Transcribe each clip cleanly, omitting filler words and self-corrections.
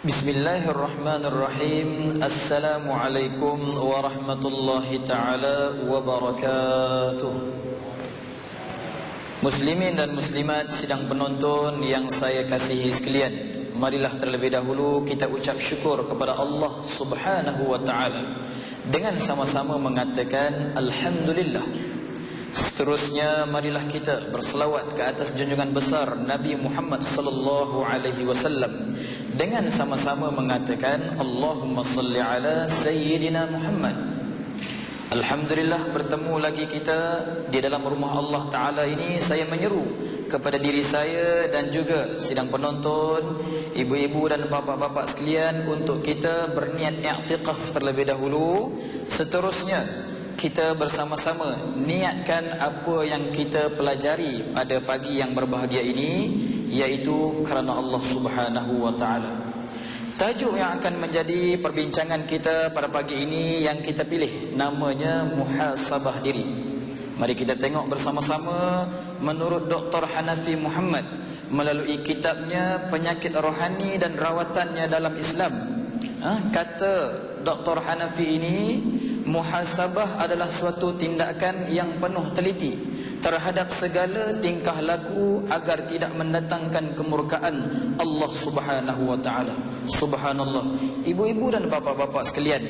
Bismillahirrahmanirrahim. Assalamualaikum warahmatullahi ta'ala wabarakatuh. Muslimin dan muslimat sidang penonton yang saya kasihi sekalian, marilah terlebih dahulu kita ucap syukur kepada Allah Subhanahu wa ta'ala dengan sama-sama mengatakan Alhamdulillah. Seterusnya marilah kita berselawat ke atas junjungan besar Nabi Muhammad sallallahu alaihi wasallam dengan sama-sama mengatakan Allahumma salli ala sayyidina Muhammad. Alhamdulillah, bertemu lagi kita di dalam rumah Allah Ta'ala ini. Saya menyeru kepada diri saya dan juga sidang penonton, ibu-ibu dan bapa-bapa sekalian, untuk kita berniat i'tikaf terlebih dahulu. Seterusnya kita bersama-sama niatkan apa yang kita pelajari pada pagi yang berbahagia ini, yaitu kerana Allah Subhanahu wa ta'ala. Tajuk yang akan menjadi perbincangan kita pada pagi ini yang kita pilih namanya muhasabah diri. Mari kita tengok bersama-sama menurut Dr. Hanafi Muhammad melalui kitabnya Penyakit Rohani dan Rawatannya dalam Islam. Kata Dr. Hanafi ini, muhasabah adalah suatu tindakan yang penuh teliti terhadap segala tingkah laku agar tidak mendatangkan kemurkaan Allah Subhanahu wa ta'ala. Subhanallah. Ibu-ibu dan bapa-bapa sekalian,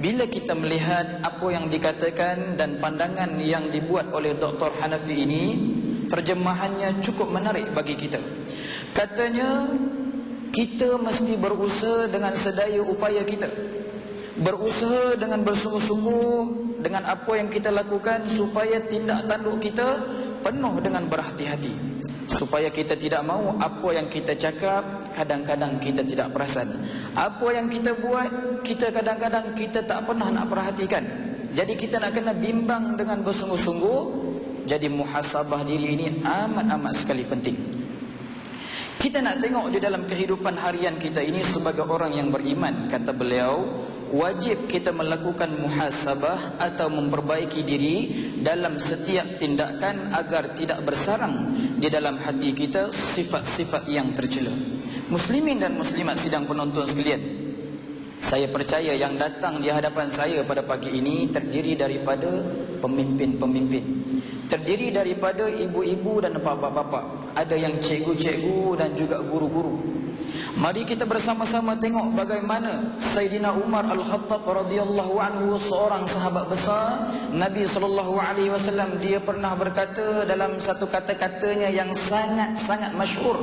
bila kita melihat apa yang dikatakan dan pandangan yang dibuat oleh Dr. Hanafi ini, terjemahannya cukup menarik bagi kita. Katanya, kita mesti berusaha dengan sedaya upaya kita, berusaha dengan bersungguh-sungguh dengan apa yang kita lakukan supaya tindak tanduk kita penuh dengan berhati-hati, supaya kita tidak mahu apa yang kita cakap kadang-kadang kita tidak perasan, apa yang kita buat kita kadang-kadang kita tak pernah nak perhatikan. Jadi kita nak kena bimbang dengan bersungguh-sungguh. Jadi muhasabah diri ini amat-amat sekali penting. Kita nak tengok di dalam kehidupan harian kita ini sebagai orang yang beriman. Kata beliau, wajib kita melakukan muhasabah atau memperbaiki diri dalam setiap tindakan agar tidak bersarang di dalam hati kita sifat-sifat yang tercela. Muslimin dan muslimat sidang penonton sekalian, saya percaya yang datang di hadapan saya pada pagi ini terdiri daripada pemimpin-pemimpin, terdiri daripada ibu-ibu dan bapa-bapa, ada yang cikgu-cikgu dan juga guru-guru. Mari kita bersama-sama tengok bagaimana Sayyidina Umar Al-Khattab radhiyallahu anhu, seorang sahabat besar Nabi sallallahu alaihi wasallam, dia pernah berkata dalam satu kata-katanya yang sangat-sangat masyhur.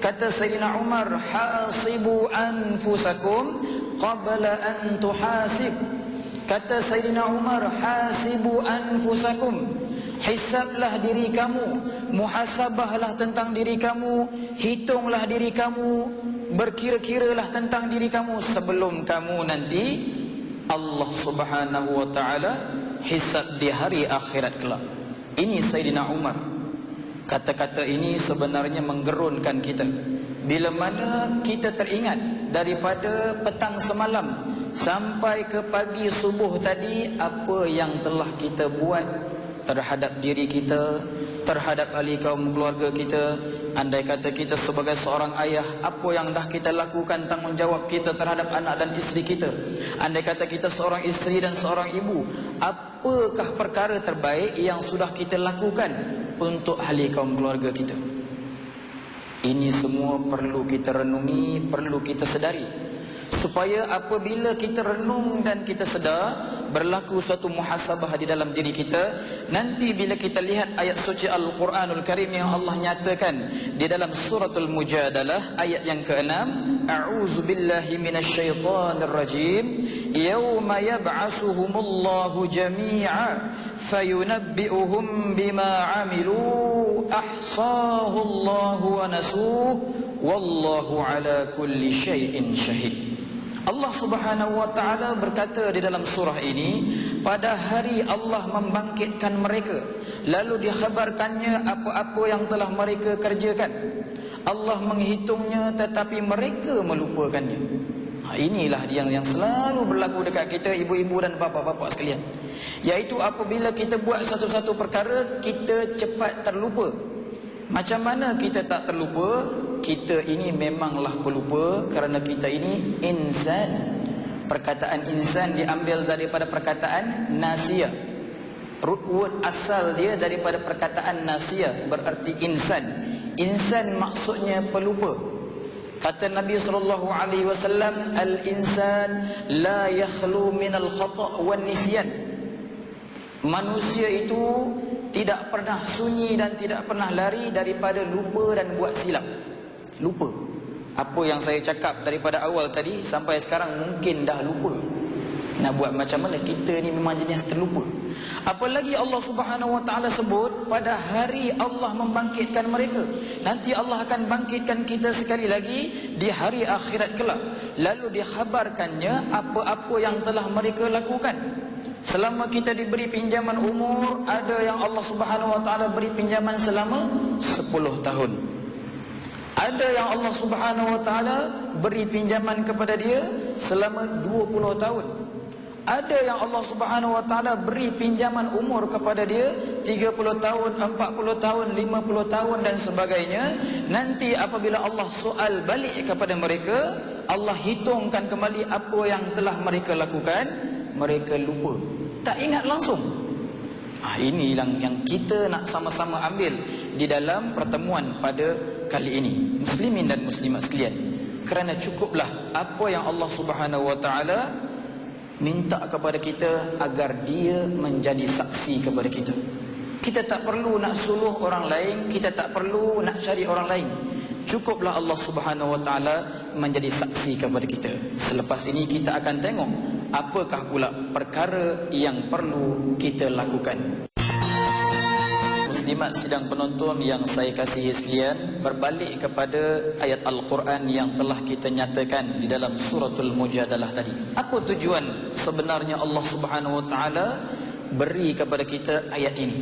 Kata Sayyidina Umar, hasibu anfusakum qabla an tuhasib. Kata Sayyidina Umar, hasibu anfusakum, hisablah diri kamu, muhasabahlah tentang diri kamu, hitunglah diri kamu, berkira-kiralah tentang diri kamu sebelum kamu nanti Allah Subhanahu wa ta'ala hisab di hari akhirat kelak. Ini Sayyidina Umar. Kata-kata ini sebenarnya menggerunkan kita. Bila mana kita teringat daripada petang semalam sampai ke pagi subuh tadi, apa yang telah kita buat terhadap diri kita, terhadap ahli kaum keluarga kita. Andai kata kita sebagai seorang ayah, apa yang dah kita lakukan, tanggungjawab kita terhadap anak dan isteri kita. Andai kata kita seorang isteri dan seorang ibu, apakah perkara terbaik yang sudah kita lakukan untuk ahli kaum keluarga kita. Ini semua perlu kita renungi, perlu kita sedari, supaya apabila kita renung dan kita sedar, berlaku suatu muhasabah di dalam diri kita. Nanti bila kita lihat ayat suci Al-Quranul Karim yang Allah nyatakan di dalam suratul Mujadalah ayat yang ke-6, a'udzu billahi minasyaitonir rajim, yauma yab'asuhumullahu jami'a fayunabbi'uhum bima 'amilu ahsahu Allahu wa nasuh wallahu ala kulli syai'in syahid. Allah Subhanahu wa ta'ala berkata di dalam surah ini, pada hari Allah membangkitkan mereka, lalu dikhabarkannya apa-apa yang telah mereka kerjakan. Allah menghitungnya tetapi mereka melupakannya. Inilah yang selalu berlaku dekat kita, ibu-ibu dan bapa-bapa sekalian, iaitu apabila kita buat satu-satu perkara, kita cepat terlupa. Macam mana kita tak terlupa? kita ini memanglah pelupa kerana kita ini insan. Perkataan insan diambil daripada perkataan nasia. Root word asal dia daripada perkataan nasia, berarti insan. Insan maksudnya pelupa. Kata Nabi SAW, al-insan la yakhlu minal khata' wan nisyan. Manusia itu tidak pernah sunyi dan tidak pernah lari daripada lupa dan buat silap. Lupa. Apa yang saya cakap daripada awal tadi sampai sekarang mungkin dah lupa. Nak buat macam mana? Kita ni memang jenis terlupa. Apalagi Allah Subhanahu Wa Taala sebut pada hari Allah membangkitkan mereka. Nanti Allah akan bangkitkan kita sekali lagi di hari akhirat kelak. Lalu dikhabarkannya apa-apa yang telah mereka lakukan. Selama kita diberi pinjaman umur, ada yang Allah Subhanahu Wa Taala beri pinjaman selama 10 tahun. Ada yang Allah Subhanahu Wa Taala beri pinjaman kepada dia selama 20 tahun. Ada yang Allah Subhanahu Wa Taala beri pinjaman umur kepada dia 30 tahun, 40 tahun, 50 tahun dan sebagainya. Nanti apabila Allah soal balik kepada mereka, Allah hitungkan kembali apa yang telah mereka lakukan, mereka lupa, tak ingat langsung. Ini yang kita nak sama-sama ambil di dalam pertemuan pada kali ini, muslimin dan muslimat sekalian. Kerana cukuplah apa yang Allah Subhanahu Wa Taala minta kepada kita agar dia menjadi saksi kepada kita. Kita tak perlu nak suluh orang lain, kita tak perlu nak cari orang lain. Cukuplah Allah Subhanahu Wa Taala menjadi saksi kepada kita. Selepas ini kita akan tengok apakah pula perkara yang perlu kita lakukan. Muslimat sidang penonton yang saya kasihi sekalian, berbalik kepada ayat Al-Quran yang telah kita nyatakan di dalam suratul Mujadalah tadi. Apa tujuan sebenarnya Allah Subhanahu Wa Taala beri kepada kita ayat ini?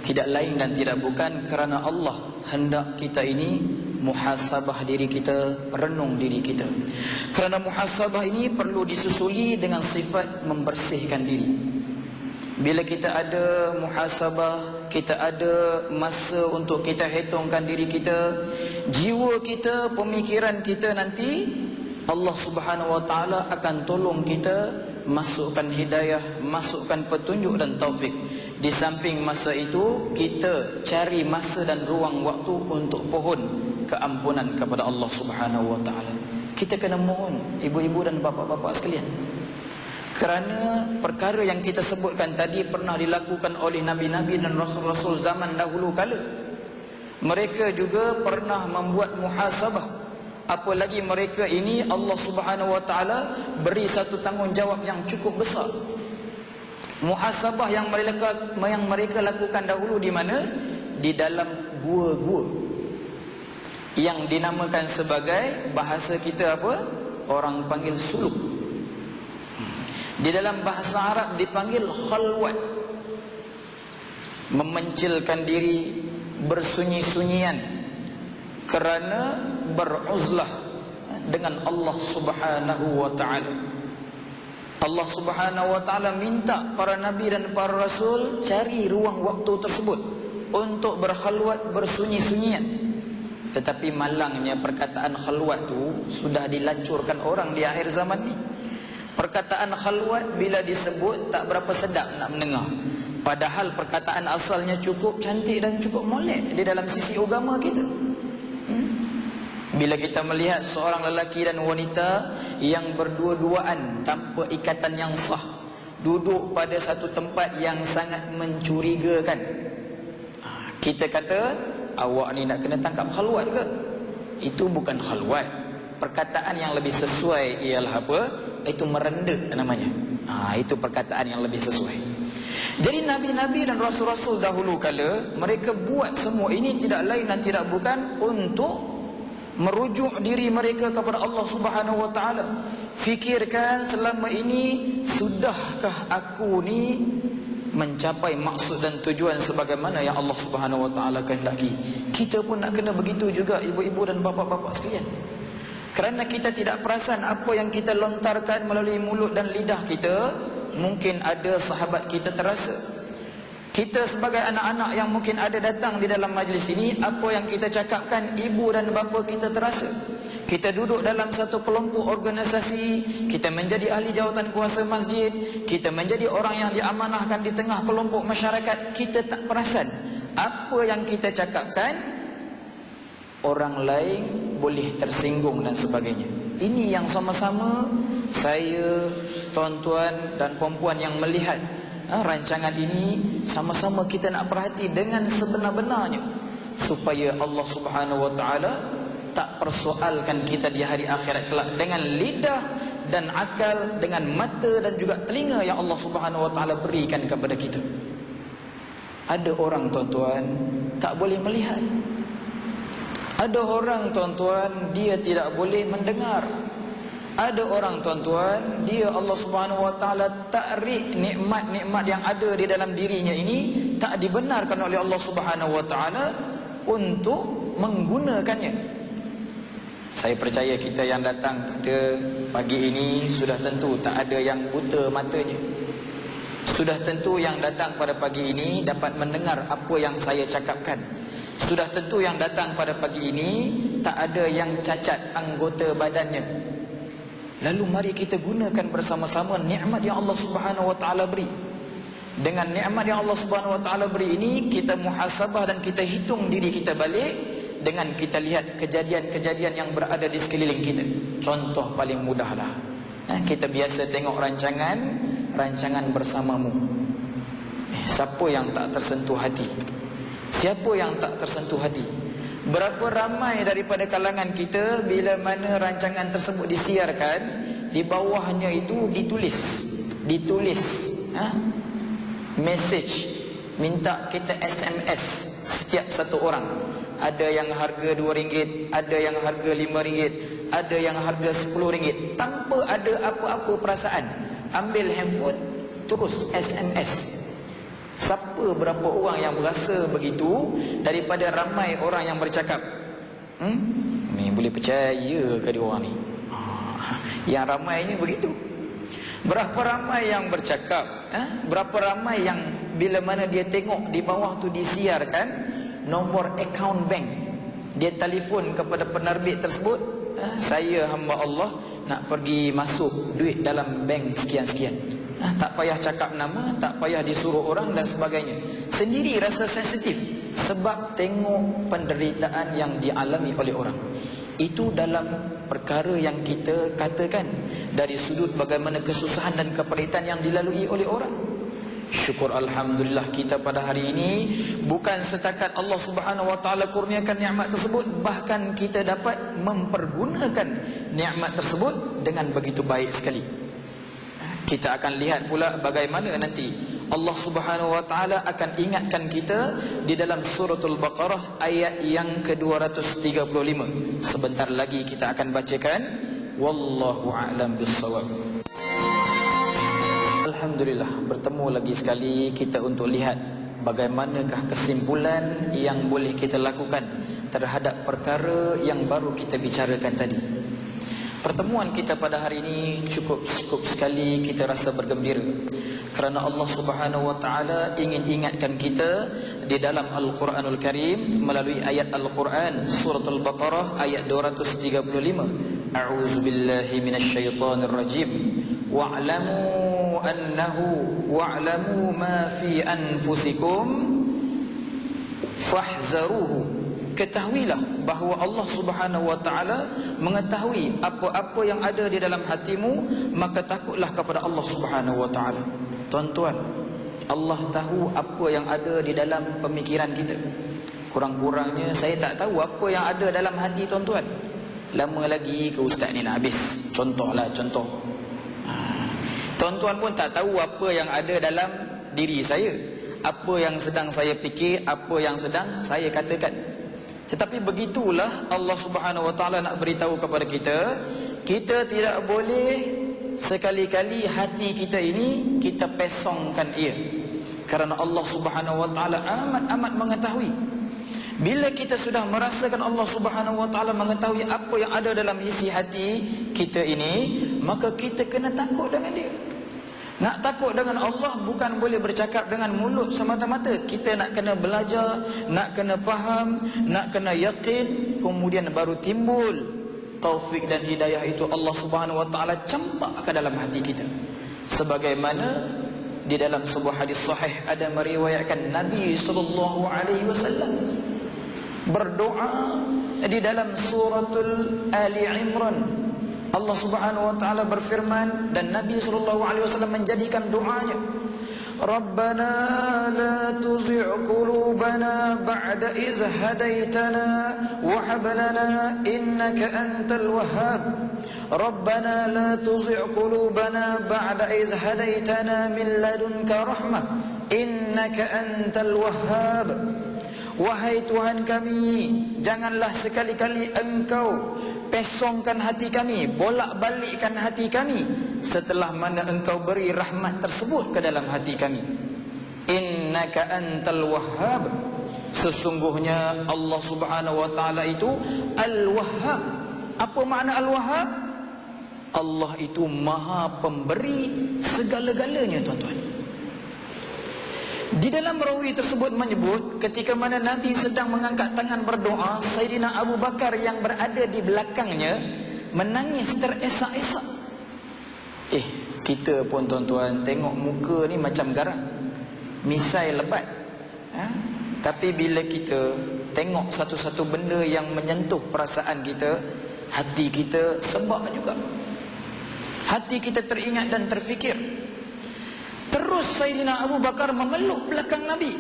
Tidak lain dan tidak bukan kerana Allah hendak kita ini muhasabah diri kita, renung diri kita. Kerana muhasabah ini perlu disusuli dengan sifat membersihkan diri. Bila kita ada muhasabah, kita ada masa untuk kita hitungkan diri kita, jiwa kita, pemikiran kita, nanti Allah Subhanahu Wa Taala akan tolong kita masukkan hidayah, masukkan petunjuk dan taufik. Di samping masa itu, kita cari masa dan ruang waktu untuk pohon keampunan kepada Allah Subhanahu Wa Taala. Kita kena mohon, ibu-ibu dan bapa-bapa sekalian. Kerana perkara yang kita sebutkan tadi pernah dilakukan oleh nabi-nabi dan rasul-rasul zaman dahulu kala. Mereka juga pernah membuat muhasabah. Apalagi mereka ini Allah Subhanahu Wa Taala beri satu tanggungjawab yang cukup besar. Muhasabah yang mereka lakukan dahulu di mana? Di dalam gua-gua yang dinamakan sebagai, bahasa kita apa? Orang panggil suluk. Di dalam bahasa Arab dipanggil khalwat. Memencilkan diri, bersunyi-sunyian kerana beruzlah dengan Allah Subhanahu Wa Taala. Allah Subhanahu Wa Taala minta para nabi dan para rasul cari ruang waktu tersebut untuk berkhalwat, bersunyi-sunyian. Tetapi malangnya perkataan khalwat tu sudah dilacurkan orang di akhir zaman ni. Perkataan khalwat bila disebut tak berapa sedap nak mendengar. Padahal perkataan asalnya cukup cantik dan cukup molek di dalam sisi agama kita. Bila kita melihat seorang lelaki dan wanita yang berdua-duaan tanpa ikatan yang sah, duduk pada satu tempat yang sangat mencurigakan, kita kata, awak ni nak kena tangkap khalwat ke? Itu bukan khalwat. Perkataan yang lebih sesuai ialah apa? Itu merenda namanya. Itu perkataan yang lebih sesuai. Jadi nabi-nabi dan rasul-rasul dahulu kala, mereka buat semua ini tidak lain dan tidak bukan untuk merujuk diri mereka kepada Allah Subhanahu Wa Taala. Fikirkan selama ini, sudahkah aku ni mencapai maksud dan tujuan sebagaimana yang Allah Subhanahu Wa Taala kehendaki? Kita pun nak kena begitu juga, ibu-ibu dan bapa-bapa sekalian. Kerana kita tidak perasan apa yang kita lontarkan melalui mulut dan lidah kita, mungkin ada sahabat kita terasa. Kita sebagai anak-anak yang mungkin ada datang di dalam majlis ini, apa yang kita cakapkan ibu dan bapa kita terasa. Kita duduk dalam satu kelompok organisasi, kita menjadi ahli jawatan kuasa masjid, kita menjadi orang yang diamanahkan di tengah kelompok masyarakat, kita tak perasan apa yang kita cakapkan orang lain boleh tersinggung dan sebagainya. Ini yang sama-sama saya, tuan-tuan dan puan-puan yang melihat rancangan ini, sama-sama kita nak perhati dengan sebenar-benarnya, supaya Allah Subhanahu wa taala tak persoalkan kita di hari akhirat kelak dengan lidah dan akal, dengan mata dan juga telinga yang Allah Subhanahu wa taala berikan kepada kita. Ada orang, tuan-tuan, tak boleh melihat. Ada orang, tuan-tuan, dia tidak boleh mendengar. Ada orang, tuan-tuan, dia Allah Subhanahu wa taala tarik nikmat-nikmat yang ada di dalam dirinya ini, tak dibenarkan oleh Allah Subhanahu wa taala untuk menggunakannya. Saya percaya kita yang datang pada pagi ini sudah tentu tak ada yang buta matanya. Sudah tentu yang datang pada pagi ini dapat mendengar apa yang saya cakapkan. Sudah tentu yang datang pada pagi ini tak ada yang cacat anggota badannya. Lalu mari kita gunakan bersama-sama nikmat yang Allah Subhanahu wa taala beri. Dengan nikmat yang Allah Subhanahu wa taala beri ini, kita muhasabah dan kita hitung diri kita balik dengan kita lihat kejadian-kejadian yang berada di sekeliling kita. Contoh paling mudahlah, kita biasa tengok rancangan bersamamu. Siapa yang tak tersentuh hati? Siapa yang tak tersentuh hati? Berapa ramai daripada kalangan kita bila mana rancangan tersebut disiarkan, di bawahnya itu ditulis message, minta kita SMS setiap satu orang. Ada yang harga RM2, ada yang harga RM5, ada yang harga RM10, tanpa ada apa-apa perasaan. Ambil handphone, terus SMS. Siapa berapa orang yang berasa begitu daripada ramai orang yang bercakap? Ni boleh percaya ke dia orang ni? Yang ramai ni begitu. Berapa ramai yang bercakap? Berapa ramai yang bila mana dia tengok di bawah tu disiarkan nombor akaun bank, dia telefon kepada penerbit tersebut, saya hamba Allah nak pergi masuk duit dalam bank sekian-sekian. Tak payah cakap nama, tak payah disuruh orang dan sebagainya. Sendiri rasa sensitif sebab tengok penderitaan yang dialami oleh orang. Itu dalam perkara yang kita katakan dari sudut bagaimana kesusahan dan keperitan yang dilalui oleh orang. Syukur alhamdulillah kita pada hari ini bukan setakat Allah Subhanahu wa taala kurniakan nikmat tersebut, bahkan kita dapat mempergunakan nikmat tersebut dengan begitu baik sekali. Kita akan lihat pula bagaimana nanti Allah Subhanahu wa taala akan ingatkan kita di dalam suratul Baqarah ayat yang ke-235. Sebentar lagi kita akan bacakan. Wallahu a'lam bissawab. Alhamdulillah, bertemu lagi sekali kita untuk lihat bagaimanakah kesimpulan yang boleh kita lakukan terhadap perkara yang baru kita bicarakan tadi. Pertemuan kita pada hari ini cukup sekali kita rasa bergembira kerana Allah Subhanahu wa taala ingin ingatkan kita di dalam Al-Quranul Karim melalui ayat Al-Quran surah Al-Baqarah ayat 235. A'udzubillahi minasyaitonir rajim. Wa'lamu ma fi anfusikum fahzaruhu. Ketahuilah bahawa Allah Subhanahu wa taala mengetahui apa-apa yang ada di dalam hatimu, maka takutlah kepada Allah Subhanahu wa taala. Tuan-tuan, Allah tahu apa yang ada di dalam pemikiran kita. Kurang-kurangnya saya tak tahu apa yang ada dalam hati tuan-tuan. Lama lagi ke ustaz ni nak habis. Contoh. Tuan-tuan pun tak tahu apa yang ada dalam diri saya, apa yang sedang saya fikir, apa yang sedang saya katakan. Tetapi begitulah Allah Subhanahu wa taala nak beritahu kepada kita, kita tidak boleh sekali-kali hati kita ini kita pesongkan ia. Kerana Allah Subhanahu wa taala amat mengetahui. Bila kita sudah merasakan Allah Subhanahu wa taala mengetahui apa yang ada dalam isi hati kita ini, maka kita kena takut dengan dia. Nak takut dengan Allah bukan boleh bercakap dengan mulut semata-mata. Kita nak kena belajar, nak kena faham, nak kena yakin, kemudian baru timbul taufik dan hidayah itu Allah Subhanahu wa taala campak ke dalam hati kita. Sebagaimana di dalam sebuah hadis sahih ada meriwayatkan Nabi sallallahu alaihi wasallam berdoa di dalam suratul Ali Imran. Allah Subhanahu wa taala berfirman dan Nabi sallallahu alaihi wasallam menjadikan doanya, Rabbana la tuzigh qulubana ba'da iz hadaitana wa hab lana innaka antal wahhab. Rabbana la tuzigh qulubana ba'da iz hadaitana min ladunka rahmah innaka antal wahhab. Wahai Tuhan kami, janganlah sekali-kali Engkau pesongkan hati kami, bolak-balikkan hati kami setelah mana Engkau beri rahmat tersebut ke dalam hati kami. Innaka antal wahhab. Sesungguhnya Allah Subhanahu wa taala itu Al-Wahhab. Apa makna Al-Wahhab? Allah itu Maha Pemberi segala-galanya, tuan-tuan. Di dalam rawi tersebut menyebut ketika mana Nabi sedang mengangkat tangan berdoa, Sayyidina Abu Bakar yang berada di belakangnya menangis teresak-esak. Kita pun tuan-tuan tengok muka ni macam garang, misai lebat, tapi bila kita tengok satu-satu benda yang menyentuh perasaan kita, hati kita sebab juga. Hati kita teringat dan terfikir. Terus Sayyidina Abu Bakar memeluk belakang Nabi.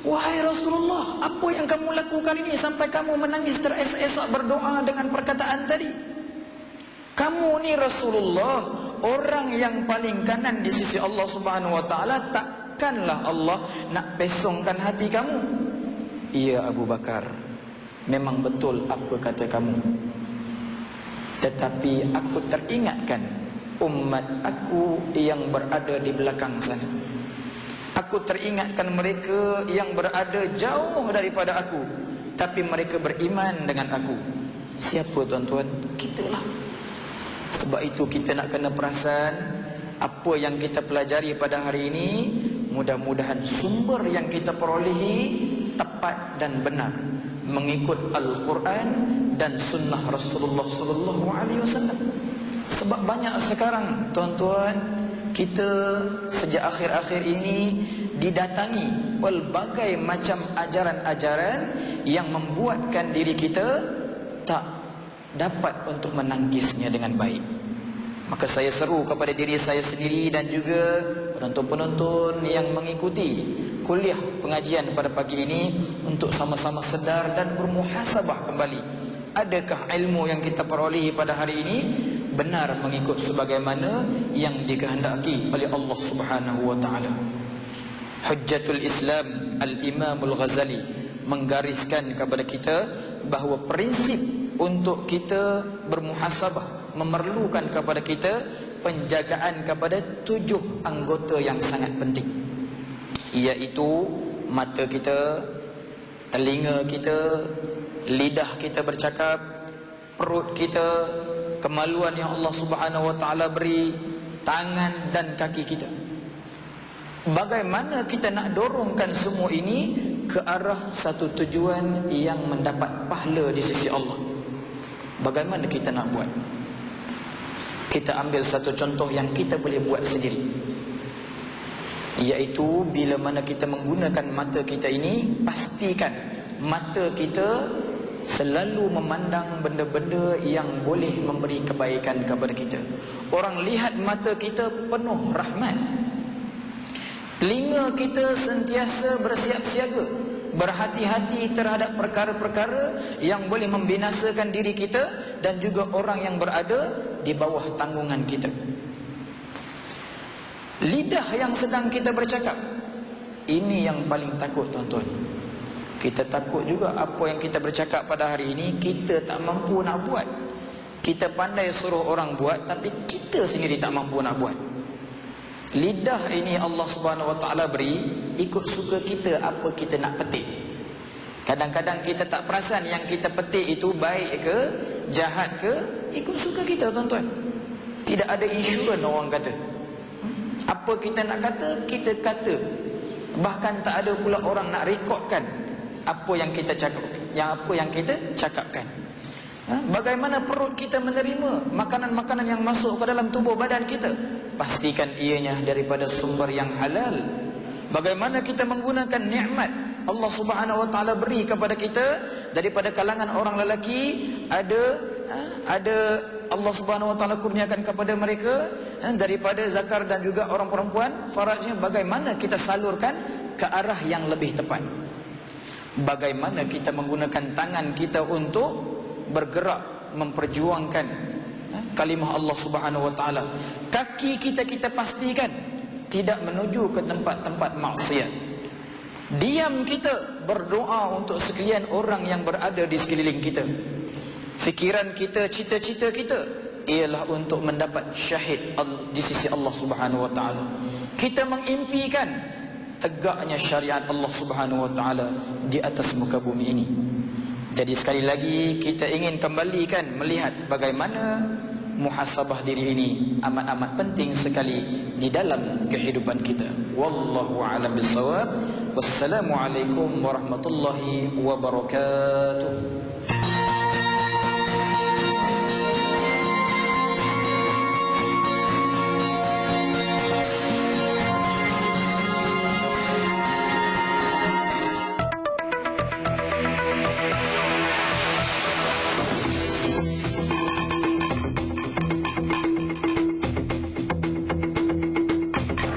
Wahai Rasulullah, apa yang kamu lakukan ini sampai kamu menangis teresak-esak berdoa dengan perkataan tadi? Kamu ni Rasulullah, orang yang paling kanan di sisi Allah Subhanahu wa taala, takkanlah Allah nak pesongkan hati kamu. Ya Abu Bakar, memang betul apa kata kamu. Tetapi aku teringatkan umat aku yang berada di belakang sana. Aku teringatkan mereka yang berada jauh daripada aku, tapi mereka beriman dengan aku. Siapa tuan-tuan? Kitalah. Sebab itu kita nak kena perasan apa yang kita pelajari pada hari ini, mudah-mudahan sumber yang kita perolehi tepat dan benar, mengikut Al-Quran dan sunnah Rasulullah sallallahu alaihi wasallam. Sebab banyak sekarang tuan-tuan, kita sejak akhir-akhir ini didatangi pelbagai macam ajaran-ajaran yang membuatkan diri kita tak dapat untuk menangkisnya dengan baik. Maka saya seru kepada diri saya sendiri dan juga penonton-penonton yang mengikuti kuliah pengajian pada pagi ini untuk sama-sama sedar dan bermuhasabah kembali. Adakah ilmu yang kita perolehi pada hari ini benar mengikut sebagaimana yang dikehendaki oleh Allah Subhanahu wa taala? Hujjatul Islam Al-Imam Al-Ghazali menggariskan kepada kita bahawa prinsip untuk kita bermuhasabah memerlukan kepada kita penjagaan kepada 7 anggota yang sangat penting, iaitu mata kita, telinga kita, lidah kita bercakap, perut kita, kemaluan yang Allah Subhanahu wa taala beri, tangan dan kaki kita. Bagaimana kita nak dorongkan semua ini ke arah satu tujuan yang mendapat pahala di sisi Allah? Bagaimana kita nak buat? Kita ambil satu contoh yang kita boleh buat sendiri, iaitu bila mana kita menggunakan mata kita ini, pastikan mata kita selalu memandang benda-benda yang boleh memberi kebaikan kepada kita. Orang lihat mata kita penuh rahmat. Telinga kita sentiasa bersiap siaga, berhati-hati terhadap perkara-perkara yang boleh membinasakan diri kita dan juga orang yang berada di bawah tanggungan kita. Lidah yang sedang kita bercakap, ini yang paling takut tuan-tuan. Kita takut juga apa yang kita bercakap pada hari ini kita tak mampu nak buat. Kita pandai suruh orang buat, tapi kita sendiri tak mampu nak buat. Lidah ini Allah Subhanahu wa taala beri ikut suka kita apa kita nak petik. Kadang-kadang kita tak perasan yang kita petik itu baik ke, jahat ke, ikut suka kita tuan-tuan. Tidak ada insurans orang kata. Apa kita nak kata, kita kata. Bahkan tak ada pula orang nak rekodkan apa yang kita cakap, apa yang kita cakapkan. Bagaimana perut kita menerima makanan-makanan yang masuk ke dalam tubuh badan kita? Pastikan ianya daripada sumber yang halal. Bagaimana kita menggunakan nikmat Allah Subhanahu wa taala beri kepada kita, daripada kalangan orang lelaki ada Allah Subhanahu wa taala kurniakan kepada mereka daripada zakar, dan juga orang perempuan farajnya, bagaimana kita salurkan ke arah yang lebih tepat. Bagaimana kita menggunakan tangan kita untuk bergerak memperjuangkan kalimah Allah Subhanahu wa taala. Kaki kita pastikan tidak menuju ke tempat-tempat maksiat. Diam kita berdoa untuk sekalian orang yang berada di sekeliling kita. Fikiran kita, cita-cita kita ialah untuk mendapat syahid di sisi Allah Subhanahu wa taala. Kita mengimpikan tegaknya syariat Allah Subhanahu wa taala di atas muka bumi ini. Jadi sekali lagi kita ingin kembalikan melihat bagaimana muhasabah diri ini amat-amat penting sekali di dalam kehidupan kita. Wallahu a'lam bissawab. Wassalamualaikum warahmatullahi wabarakatuh.